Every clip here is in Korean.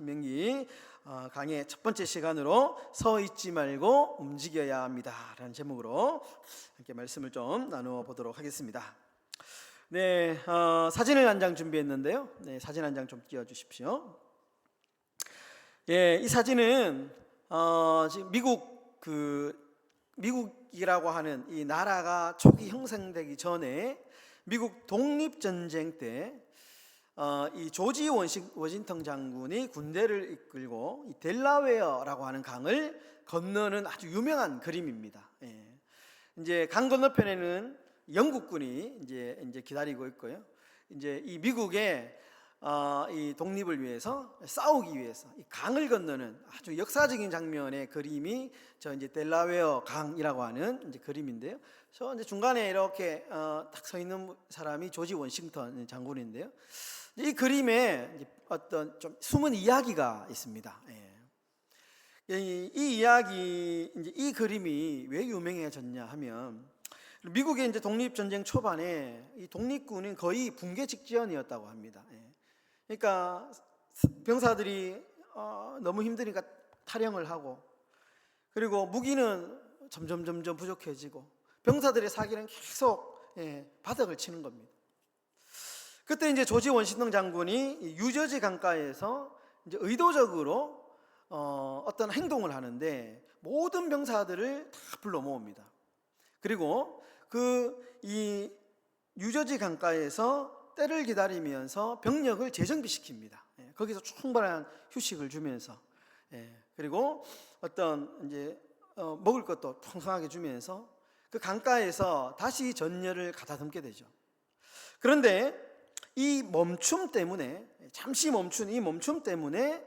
신명기 강의 첫 번째 시간으로 서 있지 말고 움직여야 합니다 라는 제목으로 함께 말씀을 좀 나누어 보도록 하겠습니다. 네, 사진을 한 장 준비했는데요. 네, 사진 한 장 좀 띄워 주십시오. 예, 이 사진은 지금 미국이라고 하는 이 나라가 초기 형성되기 전에 미국 독립전쟁 때 이 조지 워싱턴 장군이 군대를 이끌고 이 델라웨어라고 하는 강을 건너는 아주 유명한 그림입니다. 예. 이제 강 건너편에는 영국군이 이제 기다리고 있고요. 이제 이 미국의 이 독립을 위해서 싸우기 위해서 이 강을 건너는 아주 역사적인 장면의 그림이 저 이제 델라웨어 강이라고 하는 이제 그림인데요. 저 이제 중간에 이렇게 딱 서 있는 사람이 조지 워싱턴 장군인데요. 이 그림에 어떤 좀 숨은 이야기가 있습니다. 예. 이 이야기, 이제 이 그림이 왜 유명해졌냐 하면 미국의 이제 독립전쟁 초반에 이 독립군은 거의 붕괴 직전이었다고 합니다. 예. 그러니까 병사들이 너무 힘드니까 탈영을 하고, 그리고 무기는 점점 부족해지고 병사들의 사기는 계속 바닥을 치는 겁니다. 그때 이제 조지 워싱턴 장군이 유저지 강가에서 이제 의도적으로 어떤 행동을 하는데 모든 병사들을 다 불러 모읍니다. 그리고 이 유저지 강가에서 때를 기다리면서 병력을 재정비시킵니다. 거기서 충분한 휴식을 주면서, 그리고 어떤 이제 먹을 것도 풍성하게 주면서 그 강가에서 다시 전열을 가다듬게 되죠. 그런데 이 멈춤 때문에, 잠시 멈춘 이 멈춤 때문에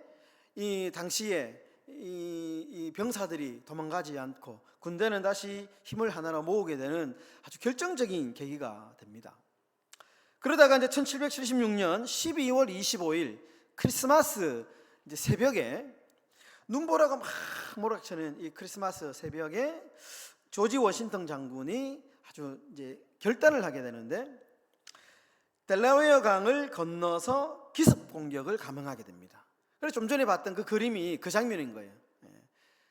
이 당시에 이 병사들이 도망가지 않고 군대는 다시 힘을 하나로 모으게 되는 아주 결정적인 계기가 됩니다. 그러다가 이제 1776년 12월 25일 크리스마스 이제 새벽에, 눈보라가 막 몰아치는 이 크리스마스 새벽에 조지 워싱턴 장군이 아주 이제 결단을 하게 되는데 델라웨어 강을 건너서 기습 공격을 감행하게 됩니다. 그래서 좀 전에 봤던 그 그림이 그 장면인 거예요.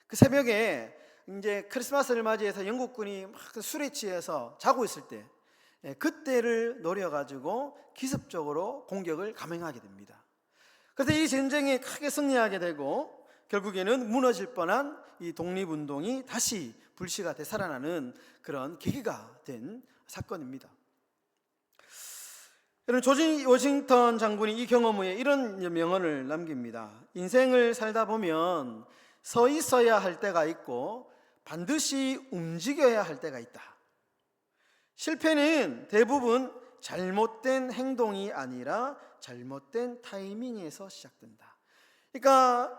그 새벽에 이제 크리스마스를 맞이해서 영국군이 막 술에 취해서 자고 있을 때, 그때를 노려가지고 기습적으로 공격을 감행하게 됩니다. 그래서 이 전쟁에 크게 승리하게 되고 결국에는 무너질 뻔한 이 독립운동이 다시 불씨가 되살아나는 그런 계기가 된 사건입니다. 여러분, 조지 워싱턴 장군이 이 경험 후에 이런 명언을 남깁니다. 인생을 살다 보면 서 있어야 할 때가 있고 반드시 움직여야 할 때가 있다. 실패는 대부분 잘못된 행동이 아니라 잘못된 타이밍에서 시작된다. 그러니까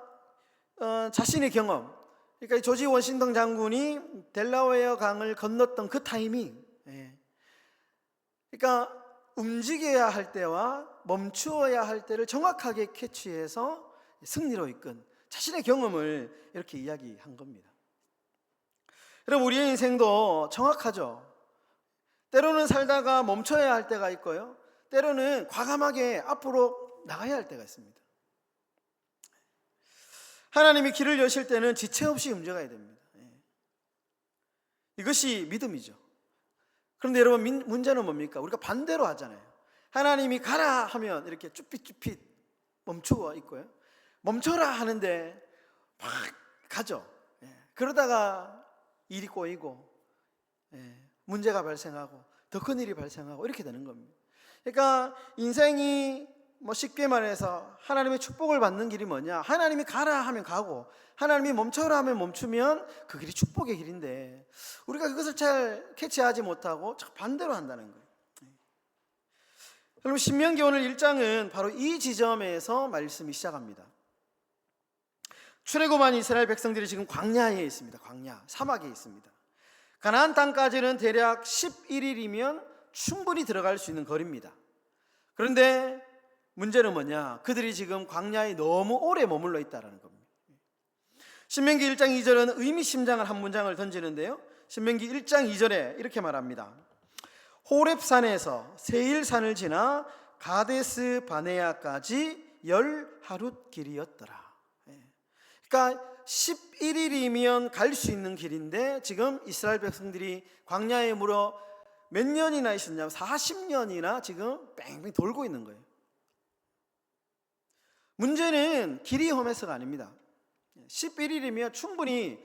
자신의 경험, 그러니까 조지 워싱턴 장군이 델라웨어 강을 건넜던 그 타이밍, 그러니까 움직여야 할 때와 멈추어야 할 때를 정확하게 캐치해서 승리로 이끈 자신의 경험을 이렇게 이야기한 겁니다. 여러분, 우리의 인생도 정확하죠. 때로는 살다가 멈춰야 할 때가 있고요, 때로는 과감하게 앞으로 나가야 할 때가 있습니다. 하나님이 길을 여실 때는 지체 없이 움직여야 됩니다. 이것이 믿음이죠. 그런데 여러분, 문제는 뭡니까? 우리가 반대로 하잖아요. 하나님이 가라 하면 이렇게 쭈삣쭈삣 멈추고 있고요, 멈춰라 하는데 막 가죠. 그러다가 일이 꼬이고 문제가 발생하고 더 큰 일이 발생하고 이렇게 되는 겁니다. 그러니까 인생이 쉽게 말해서 하나님의 축복을 받는 길이 뭐냐? 하나님이 가라 하면 가고 하나님이 멈춰라 하면 멈추면 그 길이 축복의 길인데 우리가 그것을 잘 캐치하지 못하고 반대로 한다는 거예요. 여러분, 신명기 오늘 1장은 바로 이 지점에서 말씀이 시작합니다. 출애굽한 이스라엘 백성들이 지금 광야에 있습니다. 광야, 사막에 있습니다. 가나안 땅까지는 대략 11일이면 충분히 들어갈 수 있는 거리입니다. 그런데 문제는 뭐냐? 그들이 지금 광야에 너무 오래 머물러 있다는 겁니다. 신명기 1장 2절은 의미심장한 한 문장을 던지는데요, 신명기 1장 2절에 이렇게 말합니다. 호렙산에서 세일산을 지나 가데스 바네아까지 10하룻 길이었더라. 그러니까 11일이면 갈 수 있는 길인데 지금 이스라엘 백성들이 광야에 무려 몇 년이나 있었냐면 40년이나 지금 뺑뺑 돌고 있는 거예요. 문제는 길이 험해서가 아닙니다. 11일이면 충분히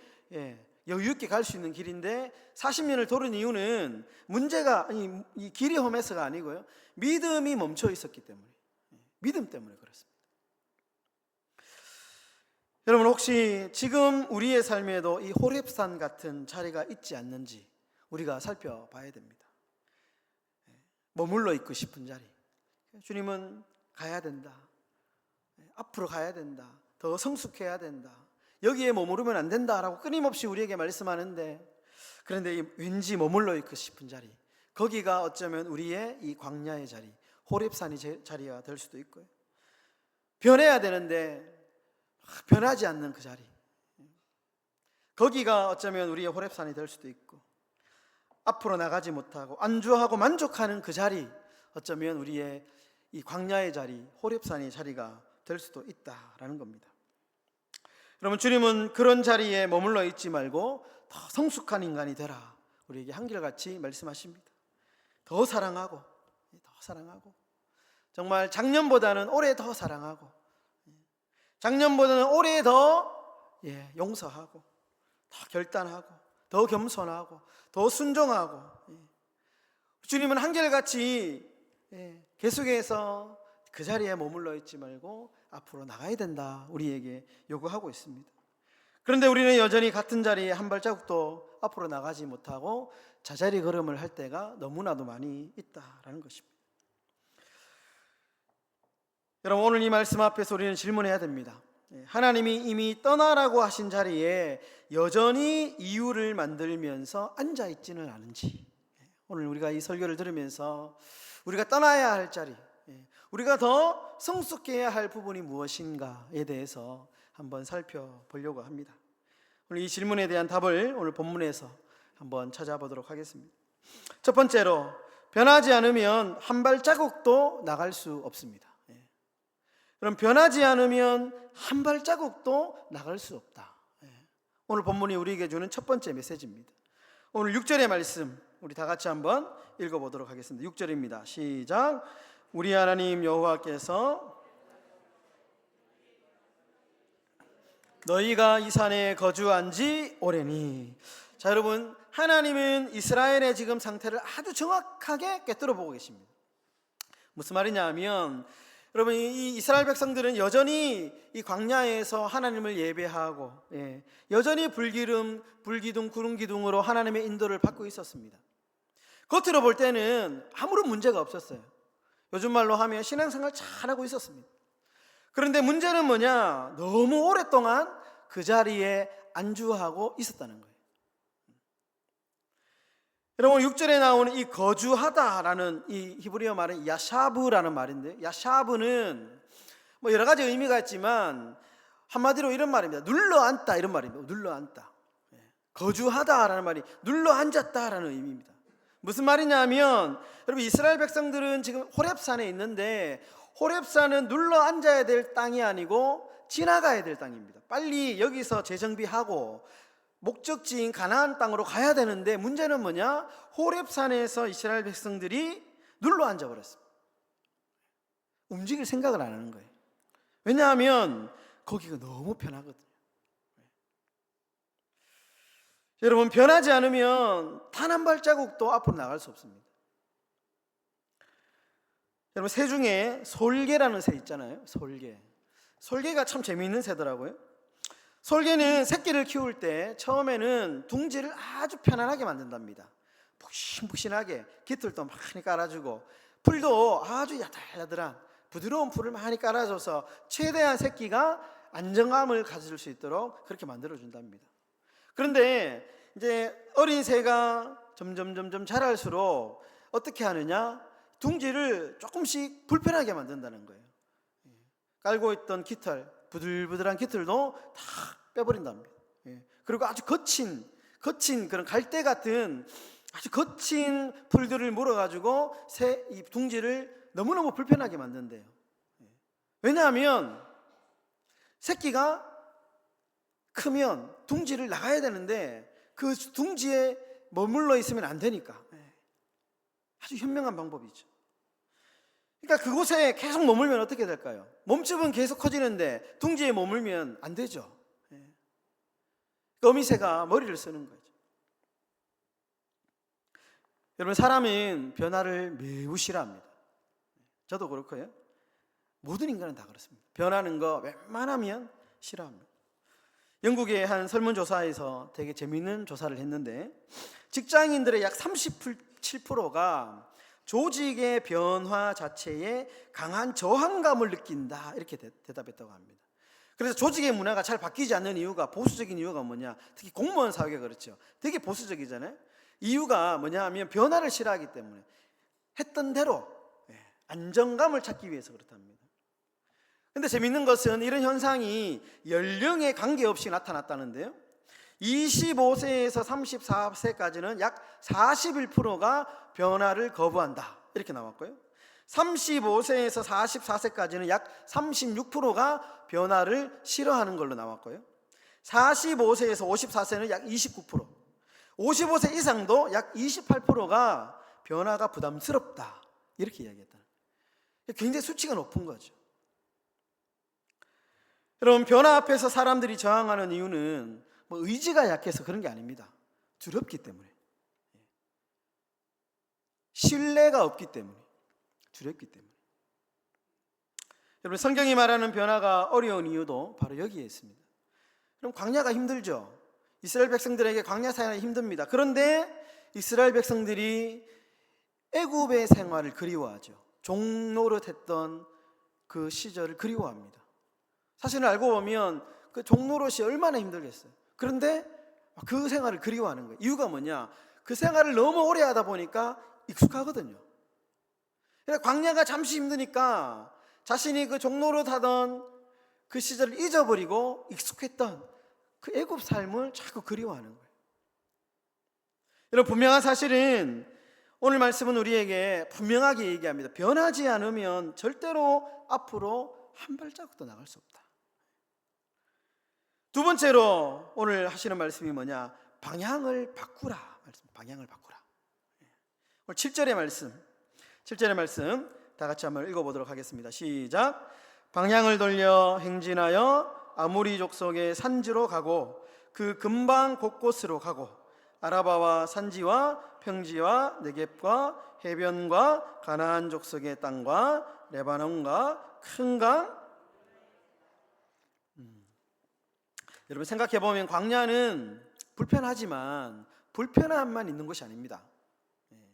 여유 있게 갈 수 있는 길인데 40년을 도는 이유는 문제가 이 길이 험해서가 아니고요, 믿음이 멈춰 있었기 때문에, 믿음 때문에 그렇습니다. 여러분, 혹시 지금 우리의 삶에도 이 호렙산 같은 자리가 있지 않는지 우리가 살펴봐야 됩니다. 머물러 있고 싶은 자리, 주님은 가야 된다, 앞으로 가야 된다, 더 성숙해야 된다, 여기에 머무르면 안 된다라고 끊임없이 우리에게 말씀하는데, 그런데 왠지 머물러 있고 싶은 자리, 거기가 어쩌면 우리의 이 광야의 자리, 호렙산의 자리가 될 수도 있고요, 변해야 되는데 변하지 않는 그 자리, 거기가 어쩌면 우리의 호렙산이 될 수도 있고, 앞으로 나가지 못하고 안주하고 만족하는 그 자리, 어쩌면 우리의 이 광야의 자리, 호렙산의 자리가 될 수도 있다라는 겁니다. 여러분, 주님은 그런 자리에 머물러 있지 말고 더 성숙한 인간이 되라, 우리에게 한결같이 말씀하십니다. 더 사랑하고, 정말 작년보다는 올해 더 사랑하고, 작년보다는 올해 더 용서하고, 더 결단하고, 더 겸손하고, 더 순종하고, 주님은 한결같이 계속해서 그 자리에 머물러 있지 말고 앞으로 나가야 된다, 우리에게 요구하고 있습니다. 그런데 우리는 여전히 같은 자리에 한 발자국도 앞으로 나가지 못하고 자자리 걸음을 할 때가 너무나도 많이 있다라는 것입니다. 여러분, 오늘 이 말씀 앞에서 우리는 질문해야 됩니다. 하나님이 이미 떠나라고 하신 자리에 여전히 이유를 만들면서 앉아있지는 않은지, 오늘 우리가 이 설교를 들으면서 우리가 떠나야 할 자리, 우리가 더 성숙해야 할 부분이 무엇인가에 대해서 한번 살펴보려고 합니다. 오늘 이 질문에 대한 답을 오늘 본문에서 한번 찾아보도록 하겠습니다. 첫 번째로, 변하지 않으면 한 발자국도 나갈 수 없습니다. 그럼 변하지 않으면 한 발자국도 나갈 수 없다. 오늘 본문이 우리에게 주는 첫 번째 메시지입니다. 오늘 6절의 말씀 우리 다 같이 한번 읽어보도록 하겠습니다. 6절입니다. 시작. 우리 하나님 여호와께서 너희가 이 산에 거주한 지 오래니. 자, 여러분, 하나님은 이스라엘의 지금 상태를 아주 정확하게 꿰뚫어 보고 계십니다. 무슨 말이냐 하면, 여러분, 이 이스라엘 백성들은 여전히 이 광야에서 하나님을 예배하고, 여전히 불기둥 구름기둥으로 하나님의 인도를 받고 있었습니다. 겉으로 볼 때는 아무런 문제가 없었어요. 요즘 말로 하면 신앙생활 잘하고 있었습니다. 그런데 문제는 뭐냐? 너무 오랫동안 그 자리에 안주하고 있었다는 거예요. 여러분, 6절에 나오는 이 거주하다라는 이 히브리어 말은 야샤브라는 말인데, 야샤브는 뭐 여러 가지 의미가 있지만 한마디로 이런 말입니다. 눌러 앉다, 이런 말입니다. 눌러 앉다. 거주하다라는 말이 눌러 앉았다라는 의미입니다. 무슨 말이냐면, 여러분, 이스라엘 백성들은 지금 호렙산에 있는데, 호렙산은 눌러 앉아야 될 땅이 아니고 지나가야 될 땅입니다. 빨리 여기서 재정비하고 목적지인 가나안 땅으로 가야 되는데, 문제는 뭐냐? 호렙산에서 이스라엘 백성들이 눌러 앉아버렸습니다. 움직일 생각을 안 하는 거예요. 왜냐하면 거기가 너무 편하거든요. 여러분, 변하지 않으면 단 한 발자국도 앞으로 나갈 수 없습니다. 여러분, 새 중에 솔개라는 새 있잖아요. 솔개가 참 재미있는 새더라고요. 솔개는 새끼를 키울 때 처음에는 둥지를 아주 편안하게 만든답니다. 푹신푹신하게 깃털도 많이 깔아주고, 풀도 아주 야들야들한 부드러운 풀을 많이 깔아줘서 최대한 새끼가 안정감을 가질 수 있도록 그렇게 만들어준답니다. 그런데 이제 어린 새가 점점 자랄수록 어떻게 하느냐? 둥지를 조금씩 불편하게 만든다는 거예요. 깔고 있던 깃털, 부들부들한 깃털도 다 빼버린답니다. 그리고 아주 거친 그런 갈대 같은 아주 거친 풀들을 물어가지고 이 둥지를 너무너무 불편하게 만든대요. 왜냐하면 새끼가 크면 둥지를 나가야 되는데 그 둥지에 머물러 있으면 안 되니까. 아주 현명한 방법이죠. 그러니까 그곳에 계속 머물면 어떻게 될까요? 몸집은 계속 커지는데 둥지에 머물면 안 되죠. 어미새가 머리를 쓰는 거죠. 여러분, 사람은 변화를 매우 싫어합니다. 저도 그렇고요. 모든 인간은 다 그렇습니다. 변하는 거 웬만하면 싫어합니다. 영국의 한 설문조사에서 되게 재미있는 조사를 했는데 직장인들의 약 37%가 조직의 변화 자체에 강한 저항감을 느낀다, 이렇게 대답했다고 합니다. 그래서 조직의 문화가 잘 바뀌지 않는 이유가, 보수적인 이유가 뭐냐, 특히 공무원 사회가 그렇죠. 되게 보수적이잖아요. 이유가 뭐냐 하면 변화를 싫어하기 때문에 했던 대로 안정감을 찾기 위해서 그렇답니다. 근데 재밌는 것은 이런 현상이 연령에 관계없이 나타났다는데요. 25세에서 34세까지는 약 41%가 변화를 거부한다, 이렇게 나왔고요. 35세에서 44세까지는 약 36%가 변화를 싫어하는 걸로 나왔고요. 45세에서 54세는 약 29%, 55세 이상도 약 28%가 변화가 부담스럽다, 이렇게 이야기했다. 굉장히 수치가 높은 거죠. 여러분, 변화 앞에서 사람들이 저항하는 이유는 뭐 의지가 약해서 그런 게 아닙니다. 두렵기 때문에, 신뢰가 없기 때문에, 두렵기 때문에. 여러분, 성경이 말하는 변화가 어려운 이유도 바로 여기에 있습니다. 그럼 광야가 힘들죠. 이스라엘 백성들에게 광야 생활이 힘듭니다. 그런데 이스라엘 백성들이 애굽의 생활을 그리워하죠. 종노릇했던 그 시절을 그리워합니다. 사실은 알고 보면 그 종노릇이 얼마나 힘들겠어요. 그런데 그 생활을 그리워하는 거예요. 이유가 뭐냐? 그 생활을 너무 오래 하다 보니까 익숙하거든요. 그러니까 광야가 잠시 힘드니까 자신이 그 종노릇 하던 그 시절을 잊어버리고 익숙했던 그 애굽 삶을 자꾸 그리워하는 거예요. 여러분, 분명한 사실은 오늘 말씀은 우리에게 분명하게 얘기합니다. 변하지 않으면 절대로 앞으로 한 발자국도 나갈 수 없다. 두 번째로 오늘 하시는 말씀이 뭐냐? 방향을 바꾸라. 방향을 바꾸라. 오늘 7절의 말씀 다 같이 한번 읽어보도록 하겠습니다. 시작. 방향을 돌려 행진하여 아모리 족속의 산지로 가고 그 근방 곳곳으로 가고 아라바와 산지와 평지와 네겝과 해변과 가나안 족속의 땅과 레바논과 큰 강. 여러분, 생각해보면 광야는 불편하지만 불편함만 있는 것이 아닙니다.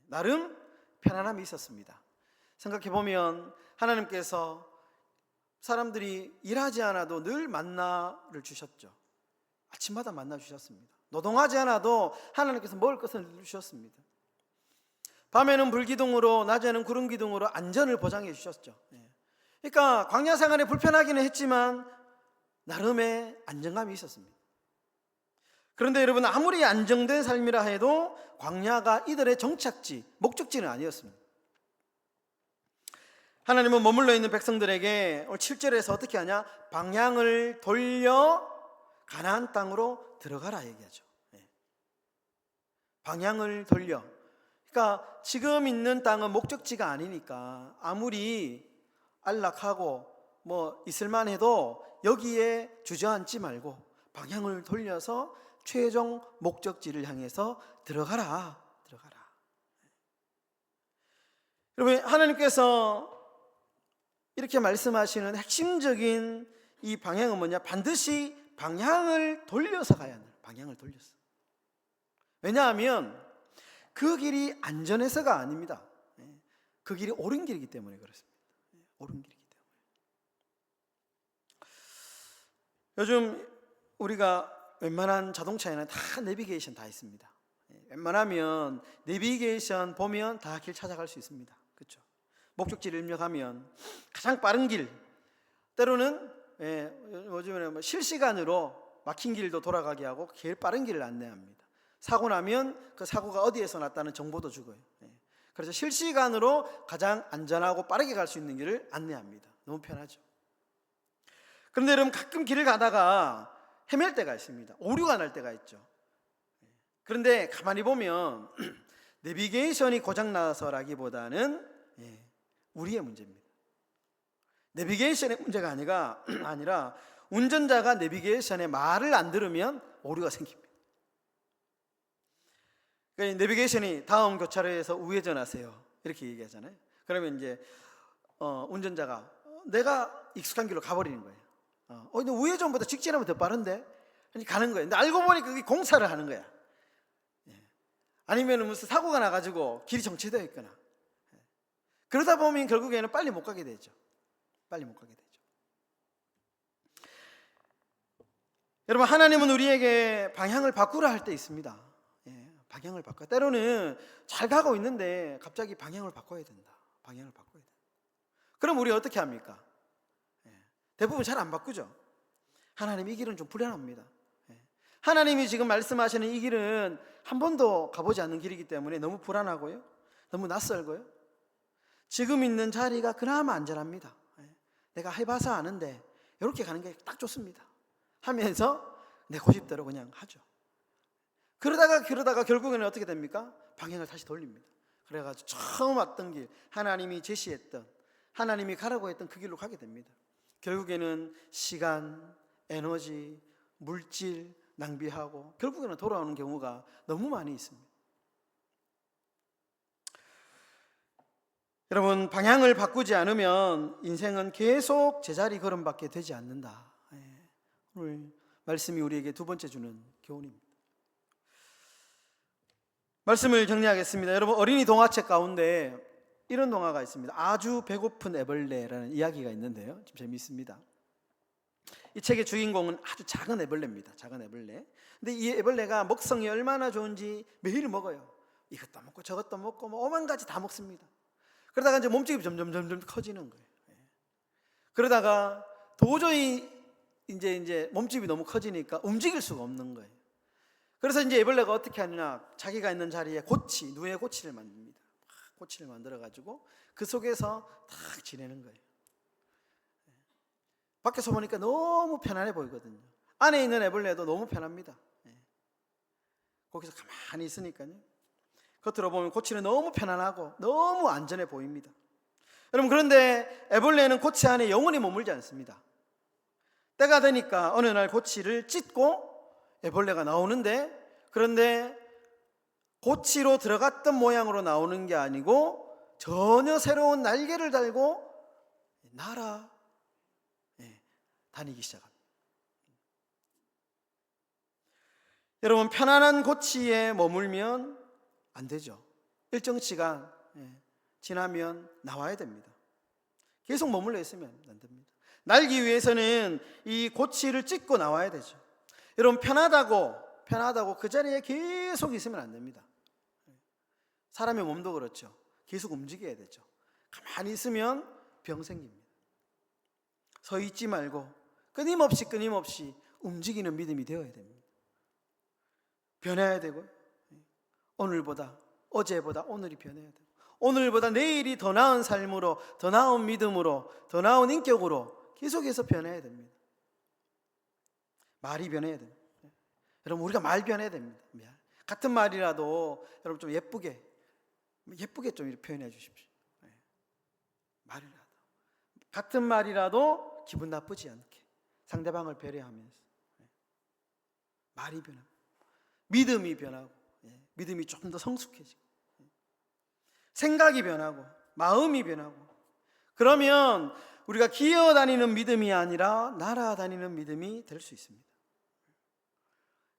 나름 편안함이 있었습니다. 생각해보면 하나님께서 사람들이 일하지 않아도 늘 만나를 주셨죠. 아침마다 만나 주셨습니다. 노동하지 않아도 하나님께서 먹을 것을 주셨습니다. 밤에는 불기둥으로, 낮에는 구름기둥으로 안전을 보장해 주셨죠. 그러니까 광야 생활이 불편하기는 했지만 나름의 안정감이 있었습니다. 그런데 여러분, 아무리 안정된 삶이라 해도 광야가 이들의 정착지, 목적지는 아니었습니다. 하나님은 머물러 있는 백성들에게 오늘 7절에서 어떻게 하냐? 방향을 돌려 가나안 땅으로 들어가라 얘기하죠. 방향을 돌려. 그러니까 지금 있는 땅은 목적지가 아니니까 아무리 안락하고 뭐 있을만 해도 여기에 주저앉지 말고 방향을 돌려서 최종 목적지를 향해서 들어가라. 여러분, 하나님께서 이렇게 말씀하시는 핵심적인 이 방향은 뭐냐? 반드시 방향을 돌려서 가야 합니다. 방향을 돌려서. 왜냐하면 그 길이 안전해서가 아닙니다. 그 길이 옳은 길이기 때문에 그렇습니다. 옳은 길이기 때문에. 요즘 우리가 웬만한 자동차에는 다 내비게이션 다 있습니다. 웬만하면 내비게이션 보면 다 길 찾아갈 수 있습니다. 그렇죠? 목적지를 입력하면 가장 빠른 길, 때로는 요즘에는 실시간으로 막힌 길도 돌아가게 하고 제일 빠른 길을 안내합니다. 사고 나면 그 사고가 어디에서 났다는 정보도 주고요. 그래서 실시간으로 가장 안전하고 빠르게 갈 수 있는 길을 안내합니다. 너무 편하죠. 그런데 여러분, 가끔 길을 가다가 헤맬 때가 있습니다. 오류가 날 때가 있죠. 그런데 가만히 보면 내비게이션이 고장나서라기보다는 우리의 문제입니다. 내비게이션의 문제가 아니라 운전자가 내비게이션의 말을 안 들으면 오류가 생깁니다. 그러니까 내비게이션이 다음 교차로에서 우회전하세요 이렇게 얘기하잖아요. 그러면 이제 운전자가 내가 익숙한 길로 가버리는 거예요. 근데 우회전보다 직진하면 더 빠른데? 가는 거예요. 근데 알고 보니까 그게 공사를 하는 거야. 아니면 무슨 사고가 나가지고 길이 정체되어 있거나. 그러다 보면 결국에는 빨리 못 가게 되죠. 여러분, 하나님은 우리에게 방향을 바꾸라 할 때 있습니다. 방향을 바꿔. 때로는 잘 가고 있는데 갑자기 방향을 바꿔야 된다. 그럼 우리 어떻게 합니까? 대부분 잘 안 바꾸죠. 하나님, 이 길은 좀 불안합니다. 하나님이 지금 말씀하시는 이 길은 한 번도 가보지 않는 길이기 때문에 너무 불안하고요, 너무 낯설고요, 지금 있는 자리가 그나마 안전합니다. 내가 해봐서 아는데 이렇게 가는 게 딱 좋습니다 하면서 내 고집대로 그냥 하죠. 그러다가 결국에는 어떻게 됩니까? 방향을 다시 돌립니다. 그래가지고 처음 왔던 길, 하나님이 제시했던, 하나님이 가라고 했던 그 길로 가게 됩니다. 결국에는 시간, 에너지, 물질 낭비하고 결국에는 돌아오는 경우가 너무 많이 있습니다. 여러분, 방향을 바꾸지 않으면 인생은 계속 제자리 걸음밖에 되지 않는다. 오늘 말씀이 우리에게 두 번째 주는 교훈입니다. 말씀을 정리하겠습니다. 여러분, 어린이 동화책 가운데 이런 동화가 있습니다. 아주 배고픈 애벌레라는 이야기가 있는데요, 좀 재미있습니다. 이 책의 주인공은 아주 작은 애벌레입니다. 작은 애벌레. 근데 이 애벌레가 먹성이 얼마나 좋은지 매일 먹어요. 이것도 먹고 저것도 먹고 뭐 오만 가지 다 먹습니다. 그러다가 이제 몸집이 점점 커지는 거예요. 그러다가 도저히 이제 몸집이 너무 커지니까 움직일 수가 없는 거예요. 그래서 이제 애벌레가 어떻게 하느냐, 자기가 있는 자리에 누에 고치를 만듭니다. 고치를 만들어 가지고 그 속에서 딱 지내는 거예요. 밖에서 보니까 너무 편안해 보이거든요. 안에 있는 애벌레도 너무 편합니다. 거기서 가만히 있으니까요, 겉으로 보면 고치는 너무 편안하고 너무 안전해 보입니다. 여러분, 그런데 애벌레는 고치 안에 영원히 머물지 않습니다. 때가 되니까 어느 날 고치를 찢고 애벌레가 나오는데, 그런데 고치로 들어갔던 모양으로 나오는 게 아니고 전혀 새로운 날개를 달고 다니기 시작합니다. 여러분, 편안한 고치에 머물면 안 되죠. 일정 시간 지나면 나와야 됩니다. 계속 머물러 있으면 안 됩니다. 날기 위해서는 이 고치를 찢고 나와야 되죠. 여러분, 편하다고 그 자리에 계속 있으면 안 됩니다. 사람의 몸도 그렇죠. 계속 움직여야 되죠. 가만히 있으면 병 생깁니다. 서 있지 말고 끊임없이 움직이는 믿음이 되어야 됩니다. 변해야 되고요, 오늘보다 어제보다 오늘이 변해야 되고, 오늘보다 내일이 더 나은 삶으로, 더 나은 믿음으로, 더 나은 인격으로 계속해서 변해야 됩니다. 말이 변해야 됩니다. 여러분, 우리가 말 변해야 됩니다. 같은 말이라도 여러분 좀 예쁘게 좀 이렇게 표현해 주십시오. 말이라도, 같은 말이라도 기분 나쁘지 않게 상대방을 배려하면서 말이 변하고, 믿음이 변하고, 믿음이 조금 더 성숙해지고, 생각이 변하고, 마음이 변하고, 그러면 우리가 기어다니는 믿음이 아니라 날아다니는 믿음이 될 수 있습니다.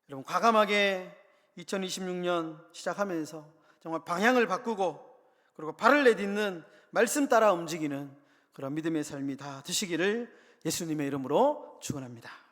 여러분, 과감하게 2026년 시작하면서 정말 방향을 바꾸고, 그리고 발을 내딛는 말씀 따라 움직이는 그런 믿음의 삶이 다 되시기를 예수님의 이름으로 축원합니다.